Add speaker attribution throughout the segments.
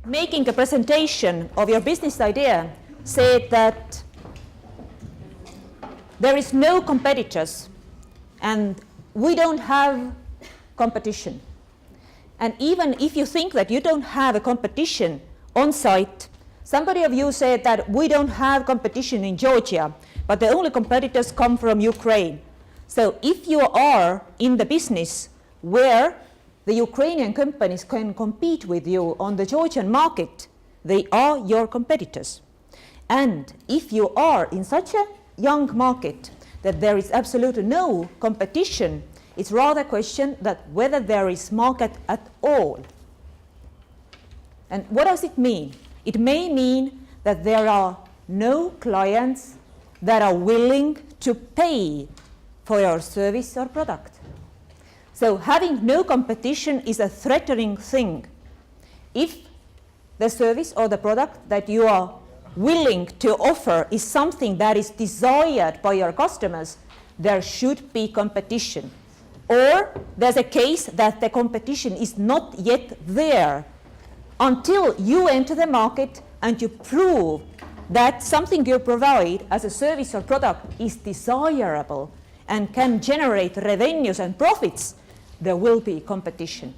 Speaker 1: Making a presentation of your business idea, said that there is no competitors and we don't have competition. And even if you think that you don't have a competition on site, somebody of you said that we don't have competition in Georgia, but the only competitors come from Ukraine. So if you are in the business where the Ukrainian companies can compete with you on the Georgian market, they are your competitors. And if you are in such a young market that there is absolutely no competition, it's rather a question that whether there is market at all. And what does it mean? It may mean that there are no clients that are willing to pay for your service or product. So having no competition is a threatening thing. If the service or the product that you are willing to offer is something that is desired by your customers, there should be competition. Or there's a case that the competition is not yet there until you enter the market and you prove that something you provide as a service or product is desirable and can generate revenues and profits, there will be competition.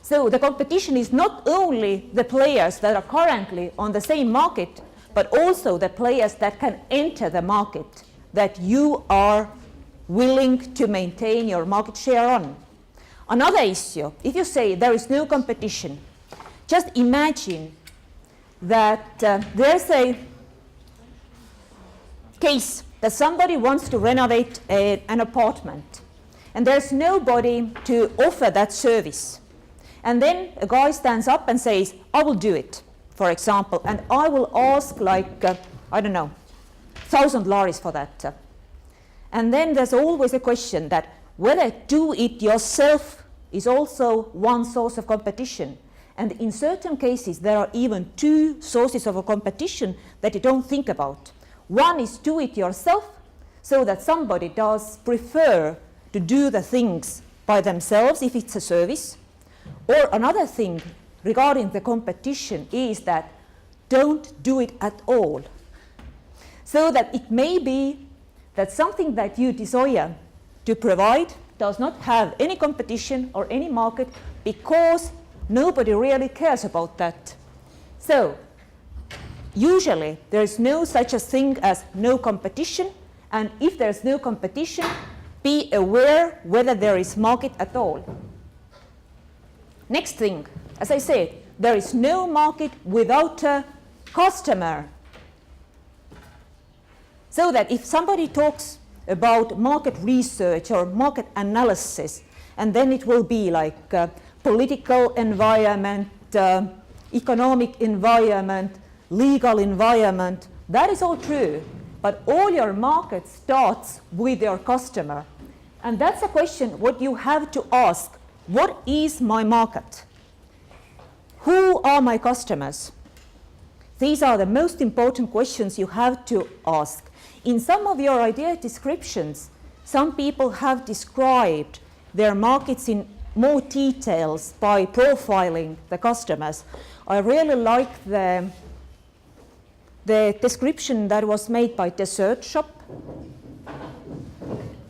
Speaker 1: So the competition is not only the players that are currently on the same market, but also the players that can enter the market that you are willing to maintain your market share on. Another issue, if you say there is no competition, just imagine that there's a case that somebody wants to renovate an apartment and there's nobody to offer that service. And then a guy stands up and says, I will do it, for example, and I will ask like, I don't know, 1,000 laris for that. And then there's always a question that whether do it yourself is also one source of competition. And in certain cases, there are even two sources of a competition that you don't think about. One is do it yourself, so that somebody does prefer to do the things by themselves if it's a service. Or another thing regarding the competition is that don't do it at all. So that it may be that something that you desire to provide does not have any competition or any market because nobody really cares about that. So usually there is no such a thing as no competition, and if there is no competition, be aware whether there is market at all. Next thing, as I said, there is no market without a customer. So that if somebody talks about market research or market analysis, and then it will be like political environment, economic environment, legal environment, that is all true. But all your market starts with your customer. And that's a question what you have to ask. What is my market? Who are my customers? These are the most important questions you have to ask. In some of your idea descriptions, some people have described their markets in more details by profiling the customers. I really like the description that was made by Dessert Shop.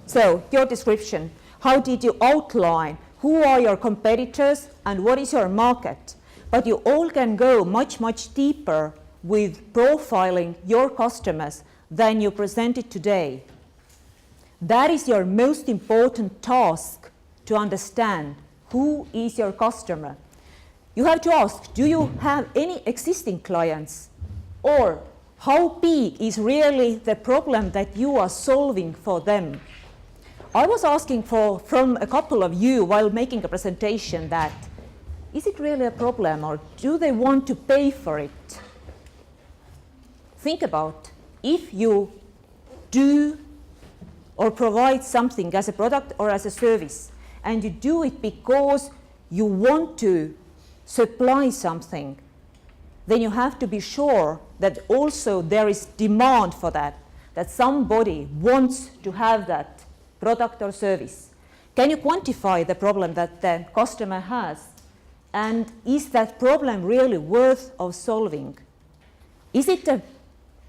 Speaker 1: So, your description, how did you outline who are your competitors and what is your market? But you all can go much, much deeper with profiling your customers than you presented today. That is your most important task, to understand who is your customer. You have to ask, do you have any existing clients? Or how big is really the problem that you are solving for them? I was asking from a couple of you while making a presentation that, is it really a problem or do they want to pay for it? Think about if you do or provide something as a product or as a service, and you do it because you want to supply something, then you have to be sure that also there is demand for that somebody wants to have that product or service. Can you quantify the problem that the customer has? And is that problem really worth of solving? Is it a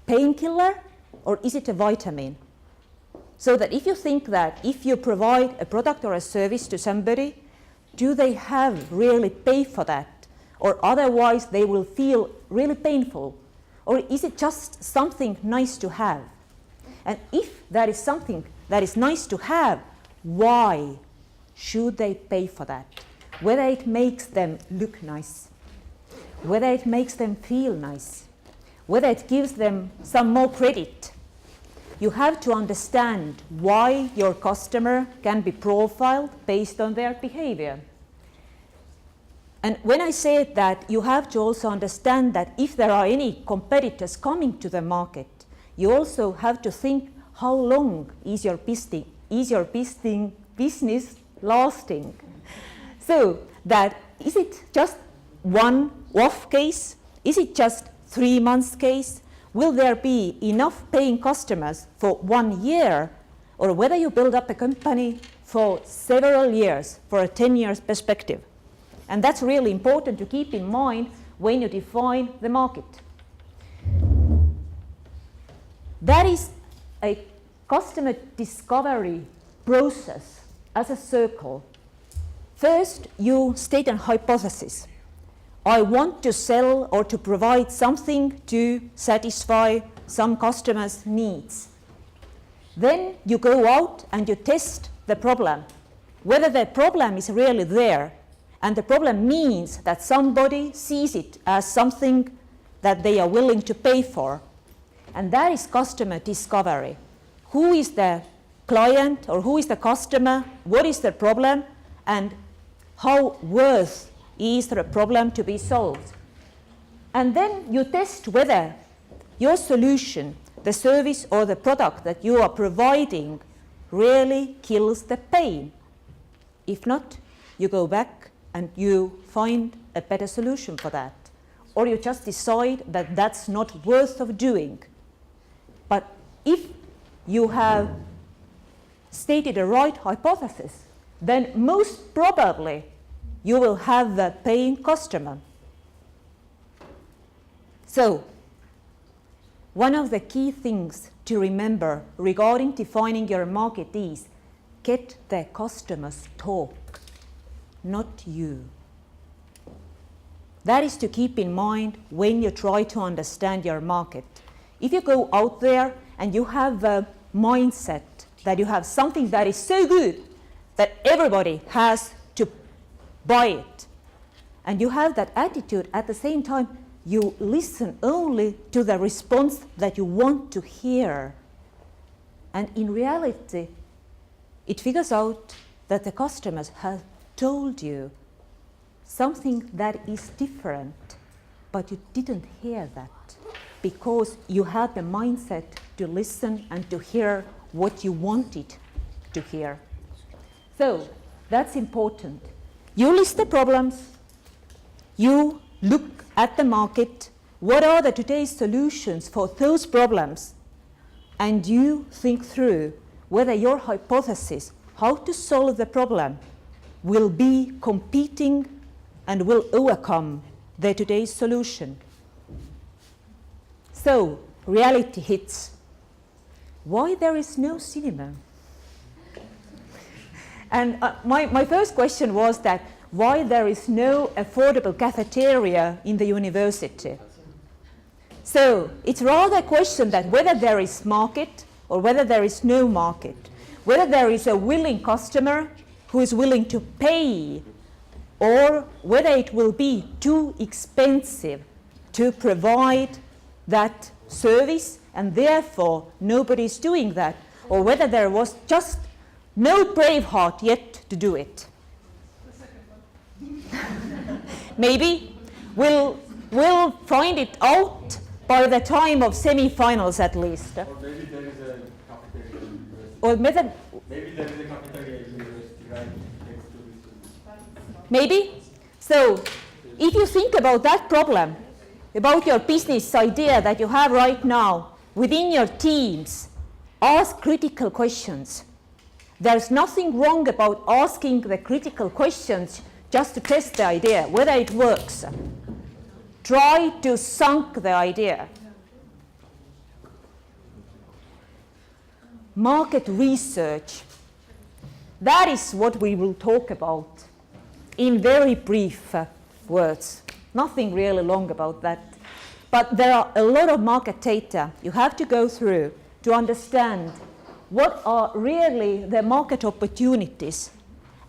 Speaker 1: painkiller or is it a vitamin? So that if you think that if you provide a product or a service to somebody, do they have really pay for that? Or otherwise they will feel really painful? Or is it just something nice to have? And if that is something that is nice to have, why should they pay for that? Whether it makes them look nice, whether it makes them feel nice, whether it gives them some more credit. You have to understand why your customer can be profiled based on their behavior. And when I say that, you have to also understand that if there are any competitors coming to the market, you also have to think how long is your business lasting? So that is it just one off case? Is it just 3 months case? Will there be enough paying customers for 1 year? Or whether you build up a company for several years, for a 10 years perspective. And that's really important to keep in mind when you define the market. That is a customer discovery process as a circle. First, you state a hypothesis. I want to sell or to provide something to satisfy some customers' needs. Then you go out and you test the problem, whether the problem is really there. And the problem means that somebody sees it as something that they are willing to pay for. And that is customer discovery. Who is the client or who is the customer? What is the problem? And how worth is the problem to be solved? And then you test whether your solution, the service or the product that you are providing, really kills the pain. If not, you go back and you find a better solution for that. Or you just decide that that's not worth of doing. But if you have stated a right hypothesis, then most probably you will have the paying customer. So, one of the key things to remember regarding defining your market is get the customers talk, not you. That is to keep in mind when you try to understand your market. If you go out there and you have a mindset that you have something that is so good that everybody has to buy it, and you have that attitude at the same time, you listen only to the response that you want to hear. And in reality, it figures out that the customers have told you something that is different, but you didn't hear that because you had the mindset to listen and to hear what you wanted to hear. So that's important. You list the problems, you look at the market, what are the today's solutions for those problems, and you think through whether your hypothesis, how to solve the problem, will be competing and will overcome the today's solution. So, reality hits. Why there is no cinema? And my first question was that why there is no affordable cafeteria in the university. So it's rather a question that whether there is market or whether there is no market, whether there is a willing customer who is willing to pay, or whether it will be too expensive to provide that service and therefore nobody is doing that, or whether there was just no brave heart yet to do it. Maybe we'll find it out by the time of semi-finals at least.
Speaker 2: Or maybe there is a cafeteria in the university.
Speaker 1: Or
Speaker 2: Maybe there is a cafeteria in the university right next to this.
Speaker 1: Maybe. So if you think about that problem, about your business idea that you have right now within your teams, ask critical questions. There's nothing wrong about asking the critical questions just to test the idea, whether it works. Try to sunk the idea. Market research. That is what we will talk about in very brief words. Nothing really long about that. But there are a lot of market data you have to go through to understand what are really the market opportunities.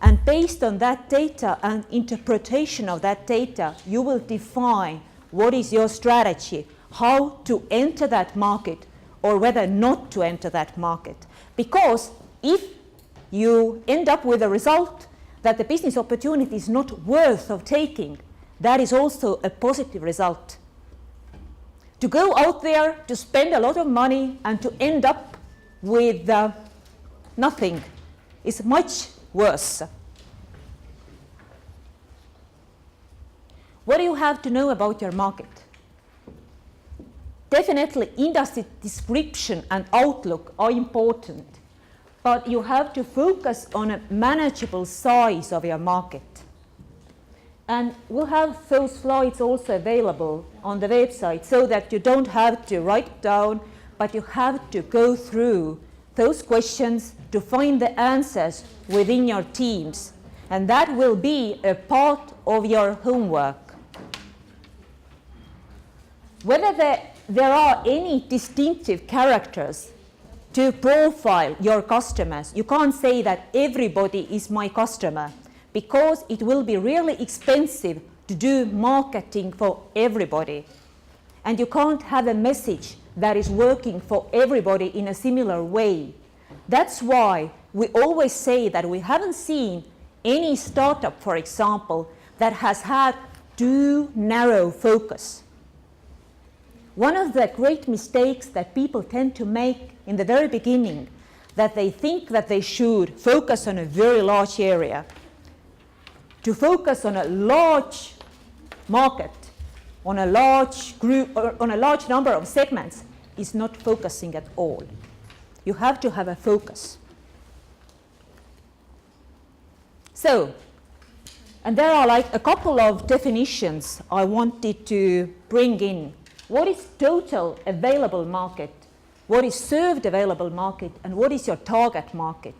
Speaker 1: And based on that data and interpretation of that data, you will define what is your strategy, how to enter that market or whether not to enter that market. Because if you end up with a result that the business opportunity is not worth of taking, that is also a positive result. To go out there, to spend a lot of money and to end up with nothing is much worse. What do you have to know about your market? Definitely industry description and outlook are important, but you have to focus on a manageable size of your market. And we'll have those slides also available on the website so that you don't have to write it down, but you have to go through those questions to find the answers within your teams. And that will be a part of your homework. Whether there are any distinctive characters to profile your customers, you can't say that everybody is my customer, because it will be really expensive to do marketing for everybody. And you can't have a message that is working for everybody in a similar way. That's why we always say that we haven't seen any startup, for example, that has had too narrow focus. One of the great mistakes that people tend to make in the very beginning, that they think that they should focus on a very large area. To focus on a large market, on a large group, or on a large number of segments is not focusing at all. You have to have a focus. So, and there are like a couple of definitions I wanted to bring in. What is total available market? What is served available market? And what is your target market?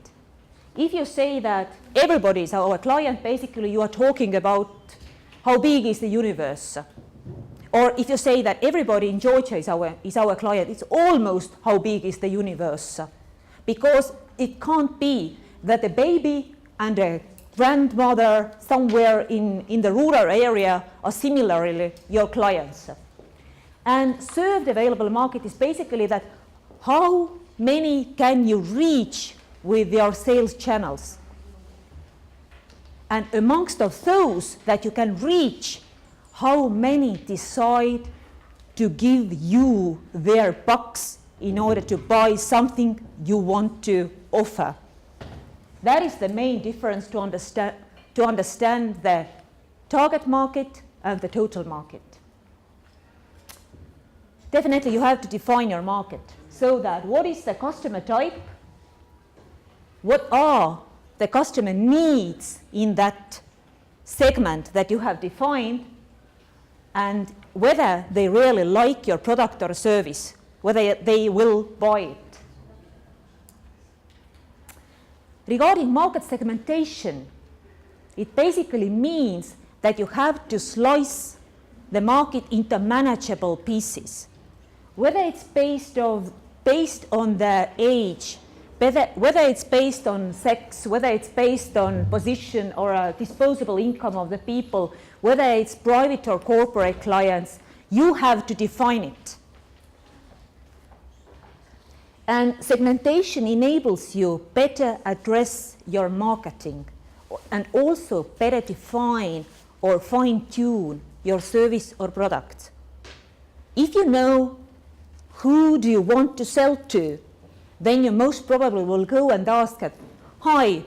Speaker 1: If you say that everybody is our client, basically you are talking about how big is the universe. Or if you say that everybody in Georgia is our client, it's almost how big is the universe. Because it can't be that a baby and a grandmother somewhere in the rural area are similarly your clients. And served available market is basically that how many can you reach with your sales channels. And amongst of those that you can reach, how many decide to give you their bucks in order to buy something you want to offer. That is the main difference to understand the target market and the total market. Definitely you have to define your market so that what is the customer type, what are the customer needs in that segment that you have defined, and whether they really like your product or service, whether they will buy it. Regarding market segmentation, it basically means that you have to slice the market into manageable pieces. Whether it's based on the age, whether it's based on sex, whether it's based on position or disposable income of the people, whether it's private or corporate clients, you have to define it. And segmentation enables you better address your marketing and also better define or fine-tune your service or product. If you know who do you want to sell to, then you most probably will go and ask it, hi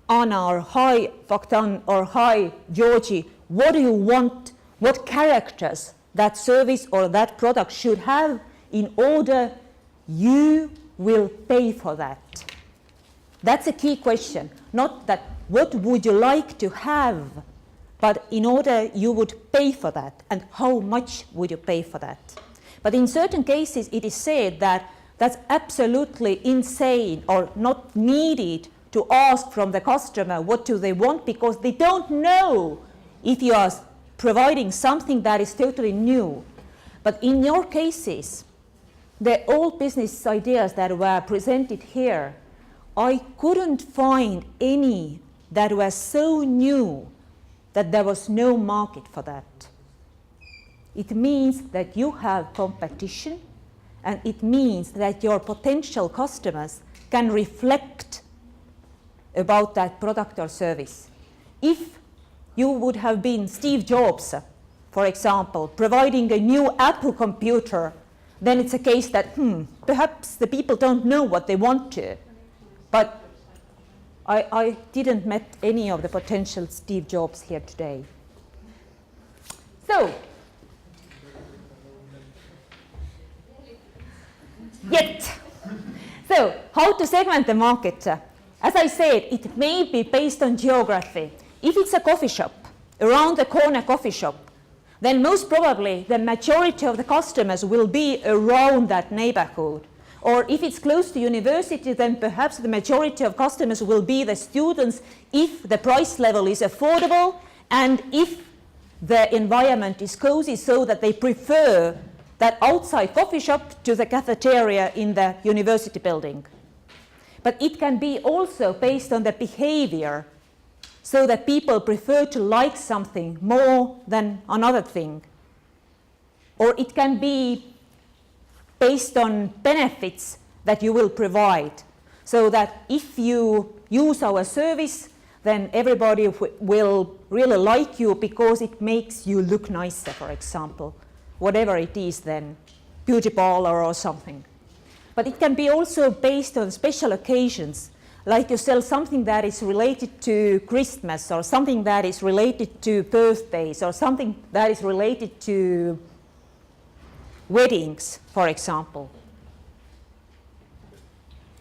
Speaker 1: Anna, or hi Vaktan, or hi Georgie, what do you want, what characters that service or that product should have in order you will pay for that. That's a key question, not that what would you like to have, but in order you would pay for that, and how much would you pay for that? But in certain cases it is said that that's absolutely insane or not needed to ask from the customer what do they want, because they don't know if you are providing something that is totally new. But in your cases, the old business ideas that were presented here, I couldn't find any that were so new that there was no market for that. It means that you have competition, and it means that your potential customers can reflect about that product or service. If you would have been Steve Jobs, for example, providing a new Apple computer, then it's a case that, perhaps the people don't know what they want to. But I didn't met any of the potential Steve Jobs here today. So, So, how to segment the market? As I said, it may be based on geography. If it's a coffee shop, around the corner coffee shop, then most probably the majority of the customers will be around that neighborhood. Or if it's close to university, then perhaps the majority of customers will be the students if the price level is affordable and if the environment is cozy, so that they prefer that outside coffee shop to the cafeteria in the university building. But it can be also based on the behavior, so that people prefer to like something more than another thing. Or it can be based on benefits that you will provide, so that if you use our service, then everybody will really like you because it makes you look nicer, for example, whatever it is then, beauty parlor or something. But it can be also based on special occasions, like you sell something that is related to Christmas, or something that is related to birthdays, or something that is related to weddings, for example.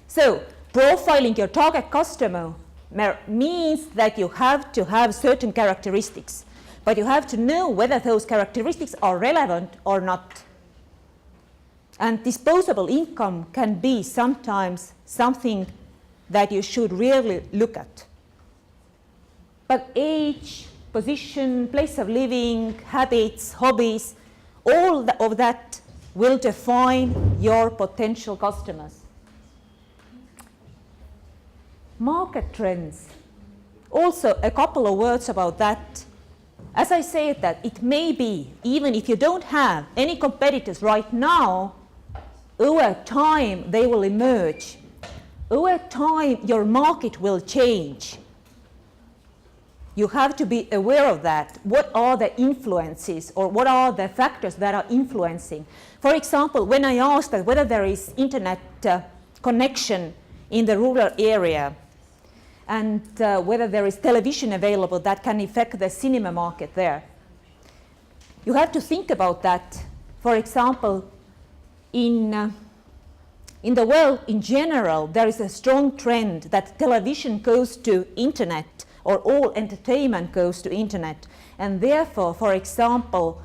Speaker 1: So, profiling your target customer means that you have to have certain characteristics, but you have to know whether those characteristics are relevant or not. And disposable income can be sometimes something that you should really look at. But age, position, place of living, habits, hobbies, all of that will define your potential customers. Market trends. Also, a couple of words about that. As I said, that it may be, even if you don't have any competitors right now, over time they will emerge. Over time your market will change. You have to be aware of that. What are the influences, or what are the factors that are influencing? For example, when I asked that whether there is internet connection in the rural area, and whether there is television available that can affect the cinema market there, you have to think about that. For example, in the world in general, there is a strong trend that television goes to internet, or all entertainment goes to internet. And therefore, for example,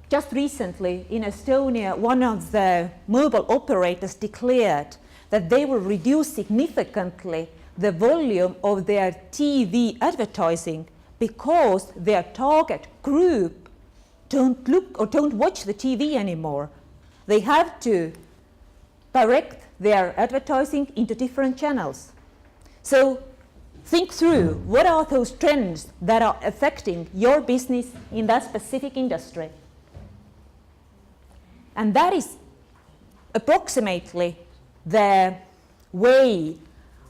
Speaker 1: just recently in Estonia, one of the mobile operators declared that they will reduce significantly the volume of their TV advertising because their target group don't look or don't watch the TV anymore. They have to direct their advertising into different channels. So think through, what are those trends that are affecting your business in that specific industry? And that is approximately the way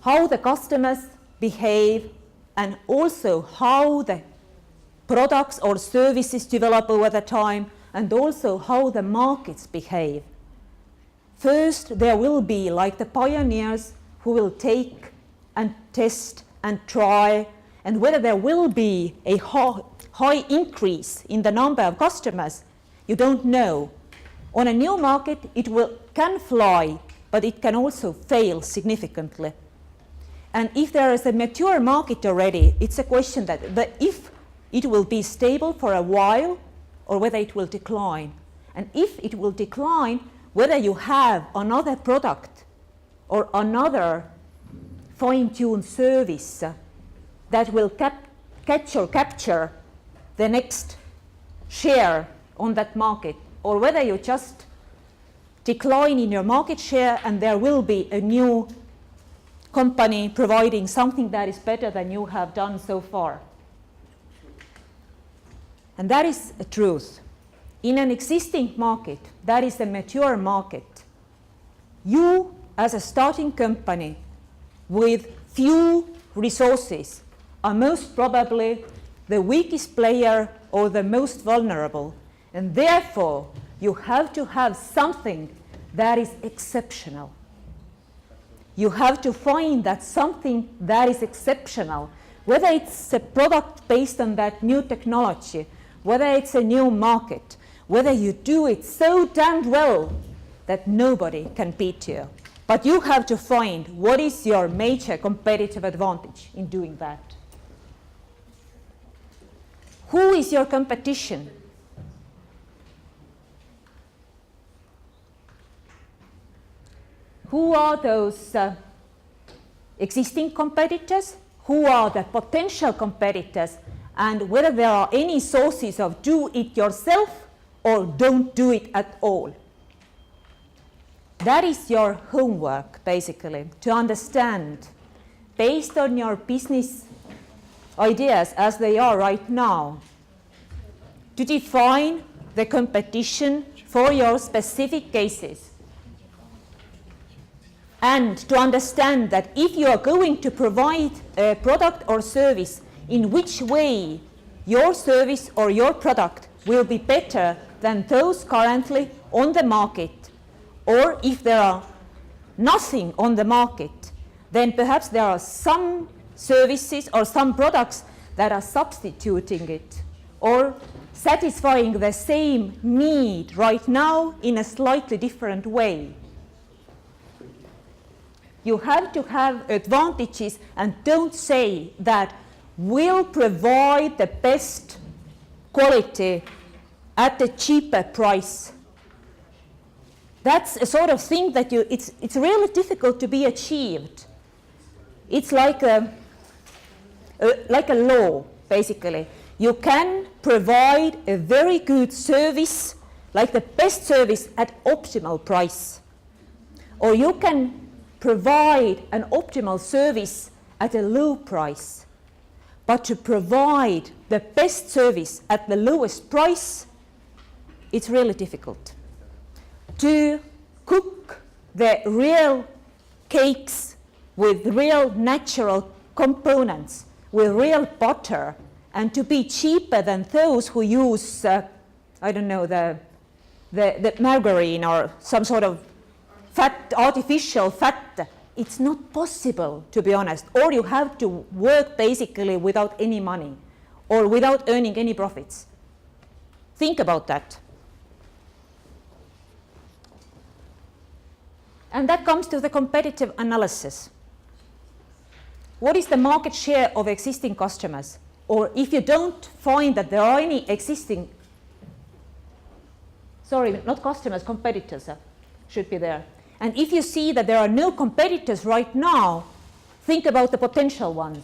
Speaker 1: how the customers behave, and also how the products or services develop over the time, and also how the markets behave. First, there will be like the pioneers who will take and test and try, and whether there will be a high increase in the number of customers, you don't know. On a new market, it can fly, but it can also fail significantly. And if there is a mature market already, it's a question that if it will be stable for a while or whether it will decline. And if it will decline, whether you have another product or another fine-tuned service that will catch or capture the next share on that market, or whether you just decline in your market share and there will be a new company providing something that is better than you have done so far. And that is a truth. In an existing market, that is a mature market, you as a starting company with few resources are most probably the weakest player or the most vulnerable. And therefore, you have to have something that is exceptional. You have to find that something that is exceptional, whether it's a product based on that new technology, whether it's a new market, whether you do it so damn well that nobody can beat you. But you have to find what is your major competitive advantage in doing that. Who is your competition? Who are those existing competitors? Who are the potential competitors? And whether there are any sources of do it yourself or don't do it at all. That is your homework, basically, to understand, based on your business ideas as they are right now, to define the competition for your specific cases. And to understand that if you are going to provide a product or service, in which way your service or your product will be better than those currently on the market, or if there are nothing on the market, then perhaps there are some services or some products that are substituting it or satisfying the same need right now in a slightly different way. You have to have advantages, and don't say that we'll provide the best quality at a cheaper price. That's a sort of thing that it's really difficult to be achieved. It's like a law, basically. You can provide a very good service, like the best service, at optimal price. Or you can provide an optimal service at a low price. But to provide the best service at the lowest price, it's really difficult. To cook the real cakes with real natural components, with real butter, and to be cheaper than those who use, I don't know, the margarine or some sort of fat, artificial fat, it's not possible, to be honest. Or you have to work basically without any money or without earning any profits. Think about that. And that comes to the competitive analysis. What is the market share of existing customers? Or if you don't find that there are any existing, sorry, not customers, competitors should be there. And if you see that there are no competitors right now, think about the potential ones.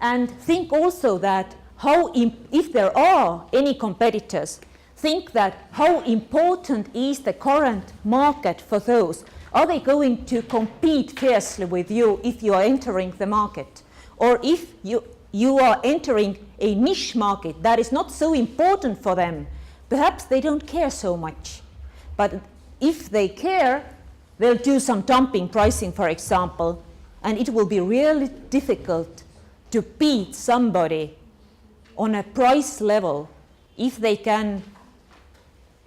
Speaker 1: And think also that if there are any competitors, think that how important is the current market for those. Are they going to compete fiercely with you if you are entering the market? Or if you are entering a niche market that is not so important for them, perhaps they don't care so much. But if they care, they'll do some dumping pricing, for example, and it will be really difficult to beat somebody on a price level if they can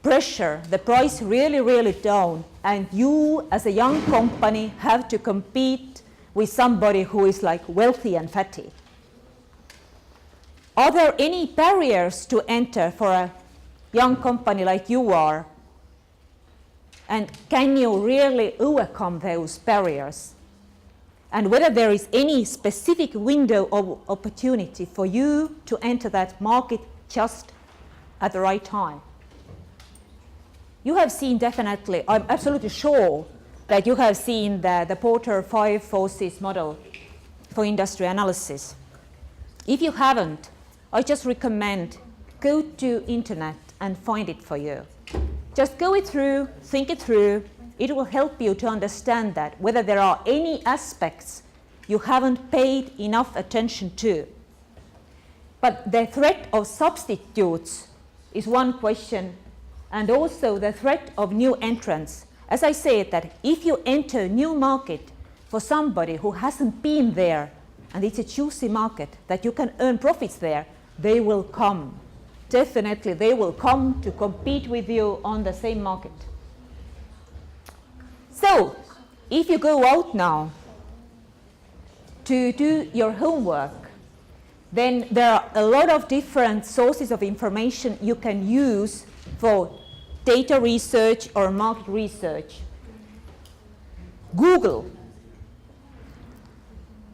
Speaker 1: pressure the price really, really down, and you as a young company have to compete with somebody who is like wealthy and fatty. Are there any barriers to enter for a young company like you are? And can you really overcome those barriers? and whether there is any specific window of opportunity for you to enter that market just at the right time. You have seen definitely, I'm absolutely sure that you have seen the Porter 5 Forces model for industry analysis. If you haven't, I just recommend go to internet and find it for you. Just go it through, think it through. It will help you to understand that whether there are any aspects you haven't paid enough attention to. But the threat of substitutes is one question, and also the threat of new entrants. As I said, that if you enter a new market for somebody who hasn't been there, and it's a juicy market that you can earn profits there, they will come. Definitely they will come to compete with you on the same market. So, if you go out now to do your homework, then there are a lot of different sources of information you can use for data research or market research. Google.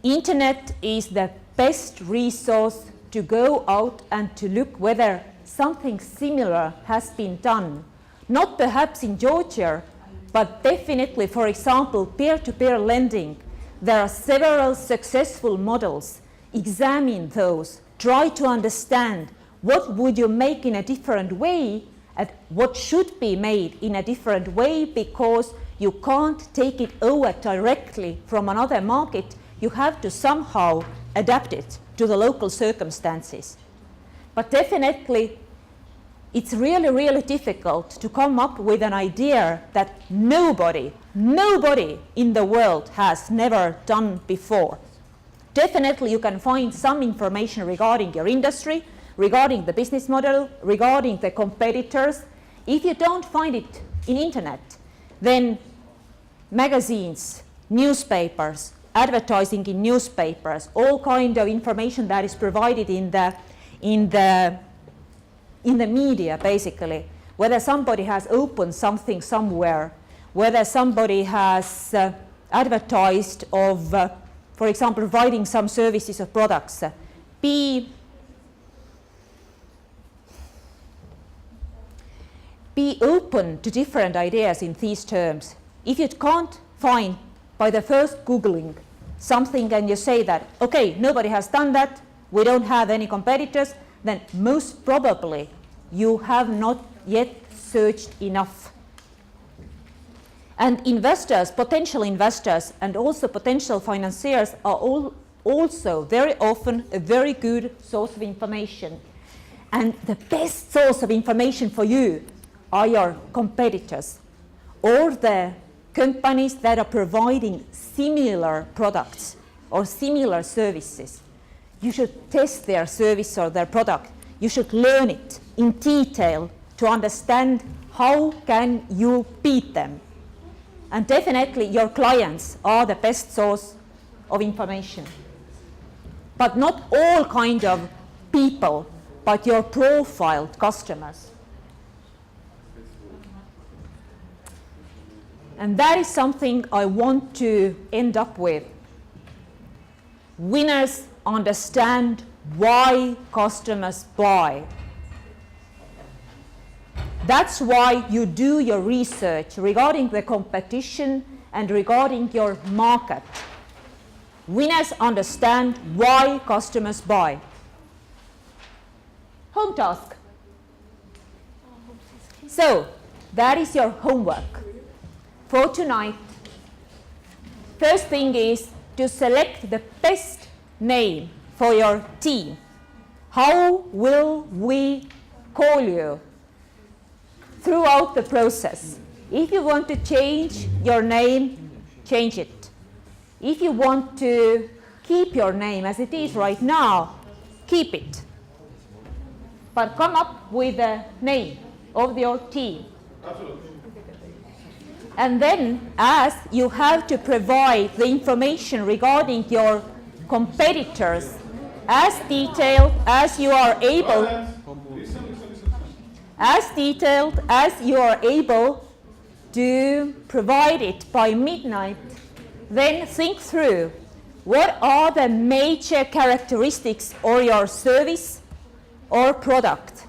Speaker 1: Internet is the best resource to go out and to look whether something similar has been done. Not perhaps in Georgia, but definitely, for example, peer-to-peer lending. There are several successful models. Examine those. Try to understand what would you make in a different way and what should be made in a different way, because you can't take it over directly from another market. You have to somehow adapt it to the local circumstances. But definitely, it's really, really difficult to come up with an idea that nobody in the world has never done before. Definitely, you can find some information regarding your industry, regarding the business model, regarding the competitors. If you don't find it in internet, then magazines, newspapers, advertising in newspapers, all kind of information that is provided in the media, basically, whether somebody has opened something somewhere, whether somebody has advertised of, for example, providing some services or products. Be open to different ideas in these terms. If you can't find by the first Googling something and you say that, okay, nobody has done that, we don't have any competitors, then most probably you have not yet searched enough. And investors, potential investors, and also potential financiers are also very often a very good source of information. And the best source of information for you are your competitors or the companies that are providing similar products or similar services. You should test their service or their product. You should learn it in detail to understand how can you beat them. And definitely your clients are the best source of information. But not all kind of people, but your profiled customers. And that is something I want to end up with. Winners understand why customers buy. That's why you do your research regarding the competition and regarding your market. Winners understand why customers buy. Home task. So, that is your homework for tonight. First thing is to select the best name for your team. How will we call you throughout the process? If you want to change your name, change it. If you want to keep your name as it is right now, keep it. But come up with a name of your team.
Speaker 2: Absolutely.
Speaker 1: And then, as you have to provide the information regarding your competitors as detailed as you are able, to provide it by midnight, then think through what are the major characteristics of your service or product.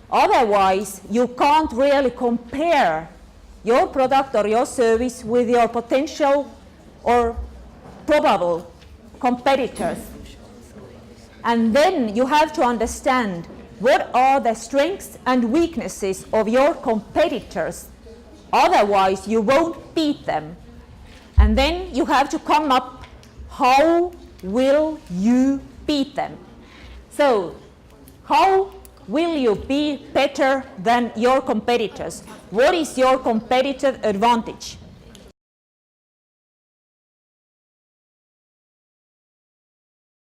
Speaker 1: Otherwise, you can't really compare your product or your service with your potential or probable competitors. And then you have to understand what are the strengths and weaknesses of your competitors. Otherwise, you won't beat them. And then you have to come up, how will you beat them? So, how will you be better than your competitors? What is your competitive advantage?